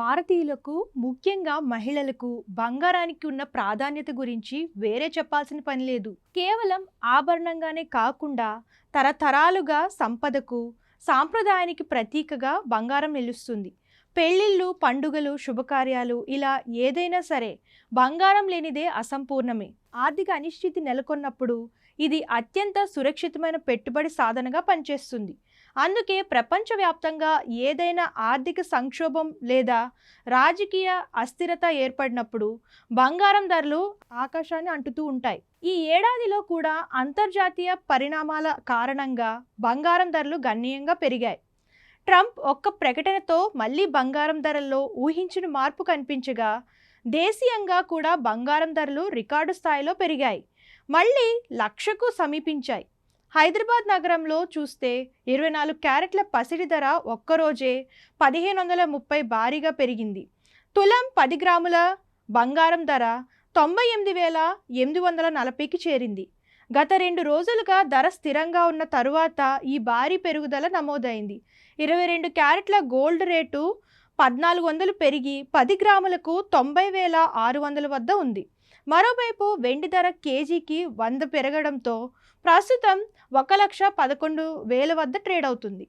భారతీయులకు ముఖ్యంగా మహిళలకు బంగారానికి ఉన్న ప్రాధాన్యత గురించి వేరే చెప్పాల్సిన పని లేదు. కేవలం ఆభరణంగానే కాకుండా తరతరాలుగా సంపదకు, సాంప్రదాయానికి ప్రతీకగా బంగారం నిలుస్తుంది. పెళ్ళిళ్ళు, పండుగలు, శుభకార్యాలు ఇలా ఏదైనా సరే బంగారం లేనిదే అసంపూర్ణమే. ఆర్థిక అనిశ్చితి నెలకొన్నప్పుడు ఇది అత్యంత సురక్షితమైన పెట్టుబడి సాధనగా పనిచేస్తుంది. అందుకే ప్రపంచవ్యాప్తంగా ఏదైనా ఆర్థిక సంక్షోభం లేదా రాజకీయ అస్థిరత ఏర్పడినప్పుడు బంగారం ధరలు ఆకాశాన్ని అంటుతూ ఉంటాయి. ఈ ఏడాదిలో కూడా అంతర్జాతీయ పరిణామాల కారణంగా బంగారం ధరలు గణనీయంగా పెరిగాయి. ట్రంప్ ఒక్క ప్రకటనతో మళ్ళీ బంగారం ధరల్లో ఊహించిన మార్పు కనిపించగా, దేశీయంగా కూడా బంగారం ధరలు రికార్డు స్థాయిలో పెరిగాయి. మళ్ళీ లక్షకు సమీపించాయి. హైదరాబాద్ నగరంలో చూస్తే 24 క్యారెట్ల పసిడి ధర ఒక్కరోజే 1530 భారీగా పెరిగింది. తులం 10 గ్రాముల బంగారం ధర 98,840కి చేరింది. గత 2 రోజులుగా ధర స్థిరంగా ఉన్న తరువాత ఈ భారీ పెరుగుదల నమోదైంది. 22 క్యారెట్ల గోల్డ్ రేటు 1400 పెరిగి 10 గ్రాములకు 90,600 వద్ద ఉంది. మరోవైపు వెండి ధర కేజీకి 100 పెరగడంతో ప్రస్తుతం 1,11,000 వద్ద ట్రేడ్ అవుతుంది.